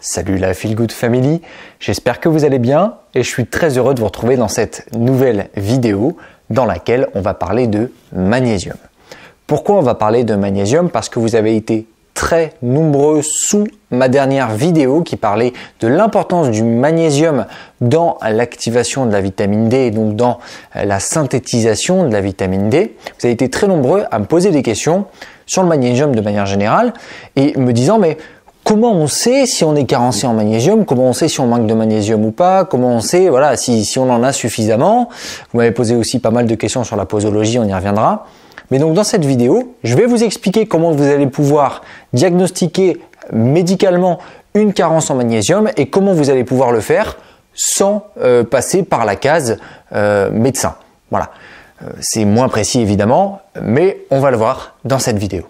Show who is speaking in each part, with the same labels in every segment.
Speaker 1: Salut la Feel Good Family, j'espère que vous allez bien et je suis très heureux de vous retrouver dans cette nouvelle vidéo dans laquelle on va parler de magnésium. Pourquoi on va parler de magnésium? Parce que vous avez été très nombreux sous ma dernière vidéo qui parlait de l'importance du magnésium dans l'activation de la vitamine D et donc dans la synthétisation de la vitamine D. Vous avez été très nombreux à me poser des questions sur le magnésium de manière générale et me disant mais comment on sait si on est carencé en magnésium? Comment on sait si on manque de magnésium ou pas? Comment on sait si on en a suffisamment? Vous m'avez posé aussi pas mal de questions sur la posologie, on y reviendra. Mais donc dans cette vidéo, je vais vous expliquer comment vous allez pouvoir diagnostiquer médicalement une carence en magnésium et comment vous allez pouvoir le faire sans passer par la case médecin. Voilà, c'est moins précis évidemment, mais on va le voir dans cette vidéo.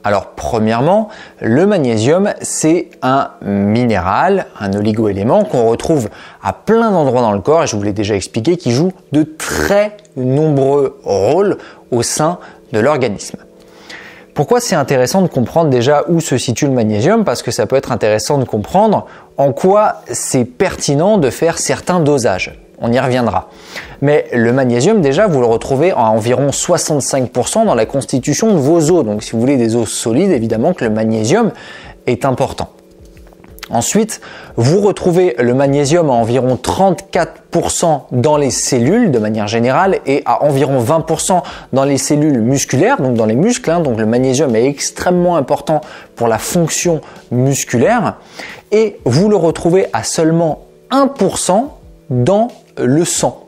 Speaker 1: Alors premièrement, le magnésium c'est un minéral, un oligoélément qu'on retrouve à plein d'endroits dans le corps et je vous l'ai déjà expliqué qui joue de très nombreux rôles au sein de l'organisme. Pourquoi c'est intéressant de comprendre déjà où se situe le magnésium? Parce que ça peut être intéressant de comprendre en quoi c'est pertinent de faire certains dosages. On y reviendra. Mais le magnésium, déjà, vous le retrouvez à environ 65% dans la constitution de vos os. Donc, si vous voulez des os solides, évidemment que le magnésium est important. Ensuite, vous retrouvez le magnésium à environ 34% dans les cellules de manière générale et à environ 20% dans les cellules musculaires, donc dans les muscles. Donc, le magnésium est extrêmement important pour la fonction musculaire. Et vous le retrouvez à seulement 1% dans le sang.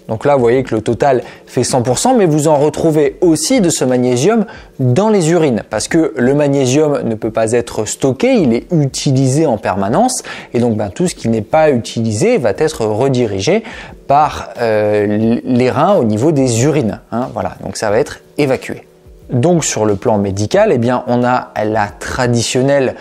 Speaker 1: Donc là, vous voyez que le total fait 100%, mais vous en retrouvez aussi de ce magnésium dans les urines parce que le magnésium ne peut pas être stocké, il est utilisé en permanence et donc tout ce qui n'est pas utilisé va être redirigé par les reins au niveau des urines. Voilà, donc ça va être évacué. Donc sur le plan médical, on a la traditionnelle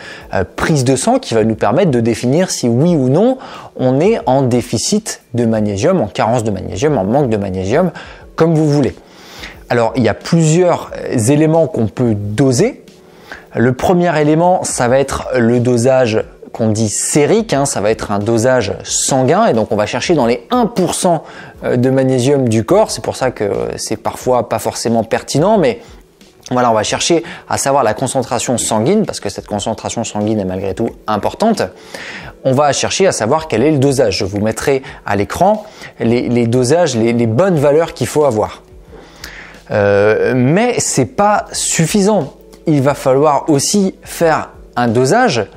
Speaker 1: prise de sang qui va nous permettre de définir si oui ou non on est en déficit de magnésium, en carence de magnésium, en manque de magnésium, comme vous voulez. Alors il y a plusieurs éléments qu'on peut doser. Le premier élément, ça va être le dosage qu'on dit sérique, ça va être un dosage sanguin et donc on va chercher dans les 1% de magnésium du corps. C'est pour ça que c'est parfois pas forcément pertinent, mais voilà, on va chercher à savoir la concentration sanguine parce que cette concentration sanguine est malgré tout importante. On va chercher à savoir quel est le dosage. Je vous mettrai à l'écran les dosages, les bonnes valeurs qu'il faut avoir. Mais c'est pas suffisant. Il va falloir aussi faire un dosage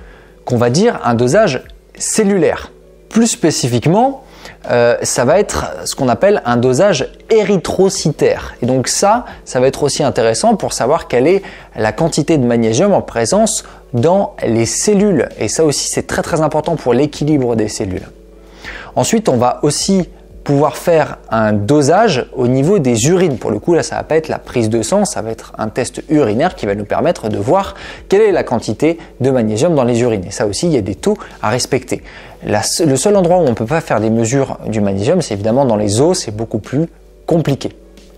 Speaker 1: qu'on va dire un dosage cellulaire. Plus spécifiquement, ça va être ce qu'on appelle un dosage érythrocytaire. Et donc ça va être aussi intéressant pour savoir quelle est la quantité de magnésium en présence dans les cellules. Et ça aussi, c'est très très important pour l'équilibre des cellules. Ensuite, on va aussi pouvoir faire un dosage au niveau des urines. Pour le coup, là, ça va pas être la prise de sang, ça va être un test urinaire qui va nous permettre de voir quelle est la quantité de magnésium dans les urines. Et ça aussi, il y a des taux à respecter. Le seul endroit où on ne peut pas faire des mesures du magnésium, c'est évidemment dans les os, c'est beaucoup plus compliqué.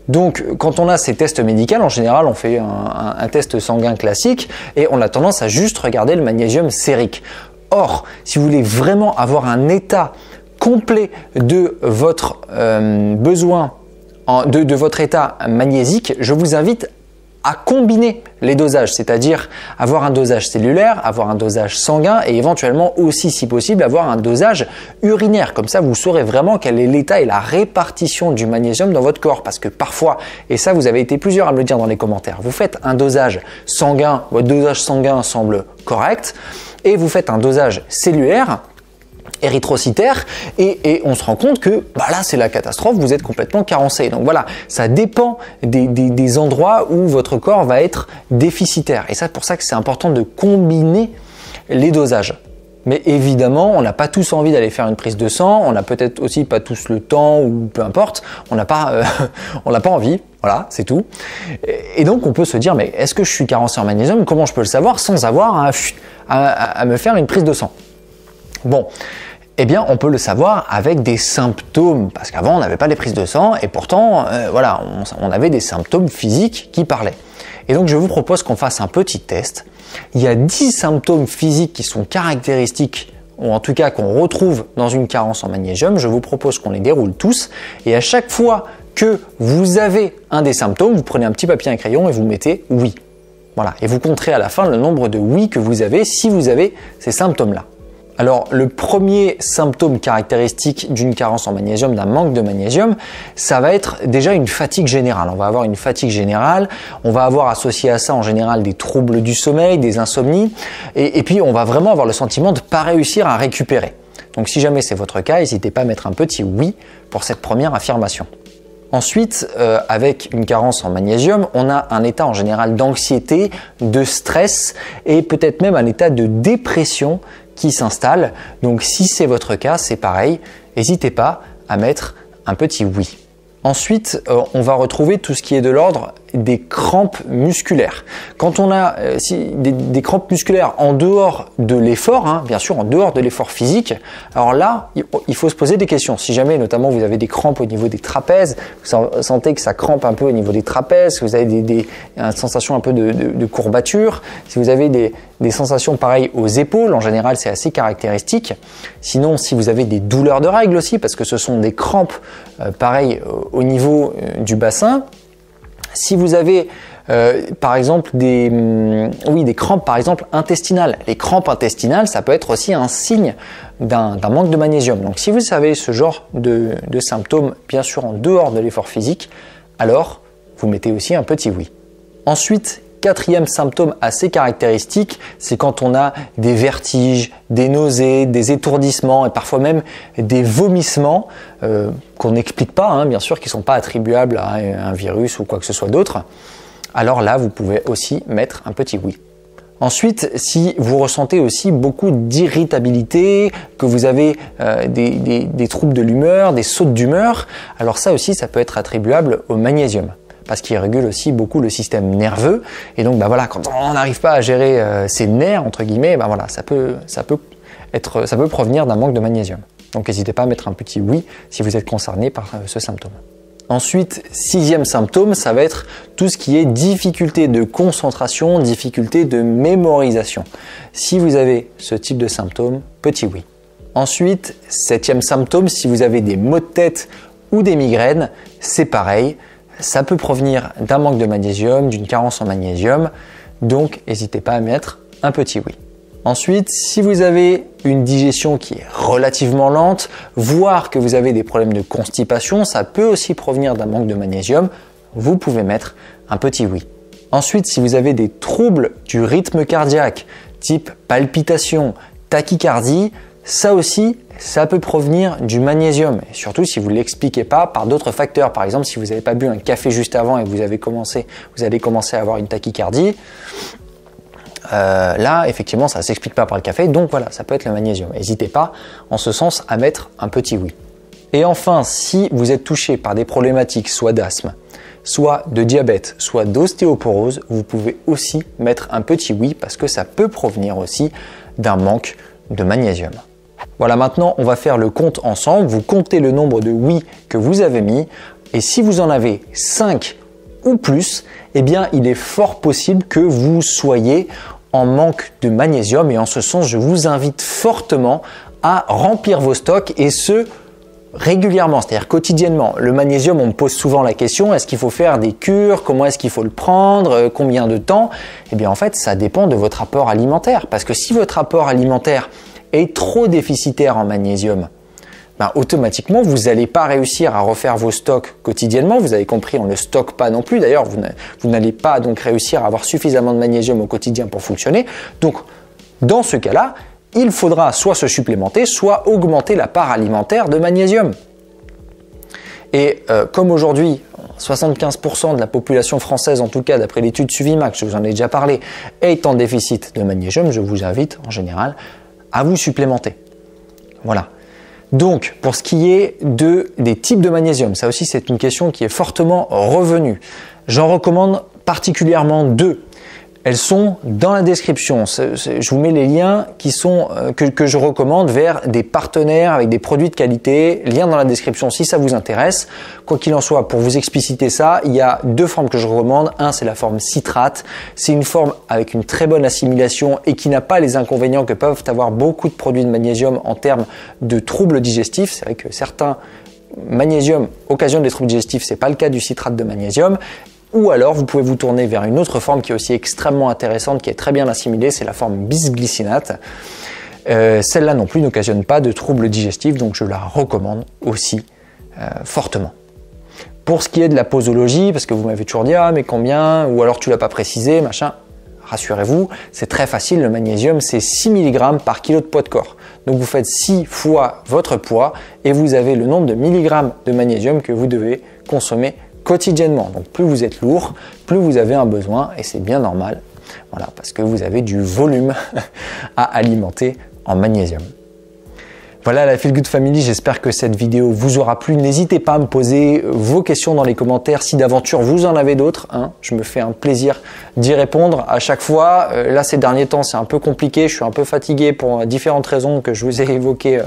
Speaker 1: Donc, quand on a ces tests médicaux, en général, on fait un test sanguin classique et on a tendance à juste regarder le magnésium sérique. Or, si vous voulez vraiment avoir un état complet de votre besoin, de votre état magnésique, je vous invite à combiner les dosages, c'est-à-dire avoir un dosage cellulaire, avoir un dosage sanguin et éventuellement aussi, si possible, avoir un dosage urinaire. Comme ça, vous saurez vraiment quel est l'état et la répartition du magnésium dans votre corps. Parce que parfois, et ça vous avez été plusieurs à me le dire dans les commentaires, vous faites un dosage sanguin, votre dosage sanguin semble correct, et vous faites un dosage cellulaire, érythrocytaire et on se rend compte que là c'est la catastrophe, vous êtes complètement carencé. Donc voilà, ça dépend des endroits où votre corps va être déficitaire et c'est pour ça que c'est important de combiner les dosages. Mais évidemment, on n'a pas tous envie d'aller faire une prise de sang, on n'a peut-être aussi pas tous le temps ou peu importe, on n'a pas envie, voilà, c'est tout. Et donc on peut se dire, mais est-ce que je suis carencé en magnésium? Comment je peux le savoir sans avoir à me faire une prise de sang? Bon, Eh bien, on peut le savoir avec des symptômes, parce qu'avant, on n'avait pas les prises de sang, et pourtant, voilà, on avait des symptômes physiques qui parlaient. Et donc, je vous propose qu'on fasse un petit test. Il y a 10 symptômes physiques qui sont caractéristiques, ou en tout cas qu'on retrouve dans une carence en magnésium. Je vous propose qu'on les déroule tous, et à chaque fois que vous avez un des symptômes, vous prenez un petit papier et un crayon et vous mettez « oui ». Voilà, et vous compterez à la fin le nombre de « oui » que vous avez si vous avez ces symptômes-là. Alors, le premier symptôme caractéristique d'une carence en magnésium, d'un manque de magnésium, ça va être déjà une fatigue générale. On va avoir une fatigue générale, on va avoir associé à ça en général des troubles du sommeil, des insomnies, et puis on va vraiment avoir le sentiment de ne pas réussir à récupérer. Donc si jamais c'est votre cas, n'hésitez pas à mettre un petit « oui » pour cette première affirmation. Ensuite, avec une carence en magnésium, on a un état en général d'anxiété, de stress et peut-être même un état de dépression qui s'installe. Donc si c'est votre cas, c'est pareil, n'hésitez pas à mettre un petit oui. Ensuite, on va retrouver tout ce qui est de l'ordre des crampes musculaires. Quand on a des crampes musculaires en dehors de l'effort, bien sûr en dehors de l'effort physique, alors là, il faut se poser des questions. Si jamais notamment vous avez des crampes au niveau des trapèzes, vous sentez que ça crampe un peu au niveau des trapèzes, que vous avez une sensation un peu de courbature, si vous avez des sensations pareilles aux épaules, en général c'est assez caractéristique. Sinon, si vous avez des douleurs de règles aussi, parce que ce sont des crampes pareilles au niveau du bassin. Si vous avez par exemple des crampes par exemple intestinales, les crampes intestinales, ça peut être aussi un signe d'un manque de magnésium. Donc si vous avez ce genre de symptômes, bien sûr en dehors de l'effort physique, alors vous mettez aussi un petit oui. Ensuite, quatrième symptôme assez caractéristique, c'est quand on a des vertiges, des nausées, des étourdissements et parfois même des vomissements qu'on n'explique pas, bien sûr, qui ne sont pas attribuables à un virus ou quoi que ce soit d'autre. Alors là, vous pouvez aussi mettre un petit oui. Ensuite, si vous ressentez aussi beaucoup d'irritabilité, que vous avez des troubles de l'humeur, des sautes d'humeur, alors ça aussi, ça peut être attribuable au magnésium, parce qu'il régule aussi beaucoup le système nerveux. Et donc, voilà, quand on n'arrive pas à gérer ses nerfs, entre guillemets, voilà, ça peut provenir d'un manque de magnésium. Donc, n'hésitez pas à mettre un petit oui si vous êtes concerné par ce symptôme. Ensuite, sixième symptôme, ça va être tout ce qui est difficulté de concentration, difficulté de mémorisation. Si vous avez ce type de symptôme, petit oui. Ensuite, septième symptôme, si vous avez des maux de tête ou des migraines, c'est pareil. Ça peut provenir d'un manque de magnésium, d'une carence en magnésium, donc n'hésitez pas à mettre un petit oui. Ensuite, si vous avez une digestion qui est relativement lente, voire que vous avez des problèmes de constipation, ça peut aussi provenir d'un manque de magnésium, vous pouvez mettre un petit oui. Ensuite, si vous avez des troubles du rythme cardiaque, type palpitation, tachycardie, ça aussi, ça peut provenir du magnésium. Et surtout si vous ne l'expliquez pas par d'autres facteurs. Par exemple, si vous n'avez pas bu un café juste avant et que vous allez commencer à avoir une tachycardie, là, effectivement, ça ne s'explique pas par le café. Donc voilà, ça peut être le magnésium. N'hésitez pas, en ce sens, à mettre un petit oui. Et enfin, si vous êtes touché par des problématiques soit d'asthme, soit de diabète, soit d'ostéoporose, vous pouvez aussi mettre un petit oui parce que ça peut provenir aussi d'un manque de magnésium. Voilà, maintenant on va faire le compte ensemble. Vous comptez le nombre de oui que vous avez mis et si vous en avez 5 ou plus, eh bien il est fort possible que vous soyez en manque de magnésium et en ce sens je vous invite fortement à remplir vos stocks et ce régulièrement, c'est-à-dire quotidiennement. Le magnésium, on me pose souvent la question, est-ce qu'il faut faire des cures, comment est-ce qu'il faut le prendre, combien de temps? Eh bien en fait ça dépend de votre apport alimentaire parce que si votre apport alimentaire est trop déficitaire en magnésium, automatiquement vous n'allez pas réussir à refaire vos stocks quotidiennement. Vous avez compris, on ne stocke pas non plus. D'ailleurs, vous n'allez pas donc réussir à avoir suffisamment de magnésium au quotidien pour fonctionner. Donc, dans ce cas-là, il faudra soit se supplémenter, soit augmenter la part alimentaire de magnésium. Et comme aujourd'hui, 75% de la population française, en tout cas d'après l'étude Suvimax, je vous en ai déjà parlé, est en déficit de magnésium, je vous invite en général à vous supplémenter. Voilà. Donc, pour ce qui est des types de magnésium, ça aussi c'est une question qui est fortement revenue. J'en recommande particulièrement 2. Elles sont dans la description. Je vous mets les liens qui sont, que je recommande vers des partenaires avec des produits de qualité. Lien dans la description si ça vous intéresse. Quoi qu'il en soit, pour vous expliciter ça, il y a 2 formes que je recommande. Un, c'est la forme citrate. C'est une forme avec une très bonne assimilation et qui n'a pas les inconvénients que peuvent avoir beaucoup de produits de magnésium en termes de troubles digestifs. C'est vrai que certains magnésium occasionnent des troubles digestifs. C'est pas le cas du citrate de magnésium. Ou alors, vous pouvez vous tourner vers une autre forme qui est aussi extrêmement intéressante, qui est très bien assimilée, c'est la forme bisglycinate. Celle-là non plus n'occasionne pas de troubles digestifs, donc je la recommande aussi fortement. Pour ce qui est de la posologie, parce que vous m'avez toujours dit « Ah, mais combien ?» ou alors « Tu l'as pas précisé, machin », rassurez-vous, c'est très facile, le magnésium, c'est 6 mg par kilo de poids de corps. Donc vous faites 6 fois votre poids et vous avez le nombre de milligrammes de magnésium que vous devez consommer quotidiennement. Donc plus vous êtes lourd, plus vous avez un besoin et c'est bien normal. Voilà, parce que vous avez du volume à alimenter en magnésium. Voilà la Feel Good Family, j'espère que cette vidéo vous aura plu. N'hésitez pas à me poser vos questions dans les commentaires si d'aventure vous en avez d'autres. Je me fais un plaisir d'y répondre à chaque fois. Là, ces derniers temps, c'est un peu compliqué. Je suis un peu fatigué pour différentes raisons que je vous ai évoquées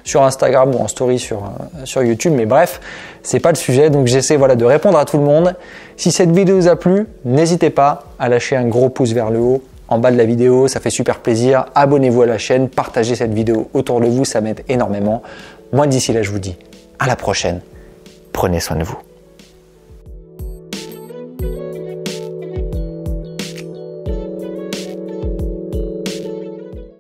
Speaker 1: sur Instagram ou en story sur YouTube. Mais bref, c'est pas le sujet. Donc j'essaie de répondre à tout le monde. Si cette vidéo vous a plu, n'hésitez pas à lâcher un gros pouce vers le haut en bas de la vidéo, ça fait super plaisir. Abonnez-vous à la chaîne, partagez cette vidéo autour de vous, ça m'aide énormément. Moi d'ici là, je vous dis à la prochaine. Prenez soin de vous.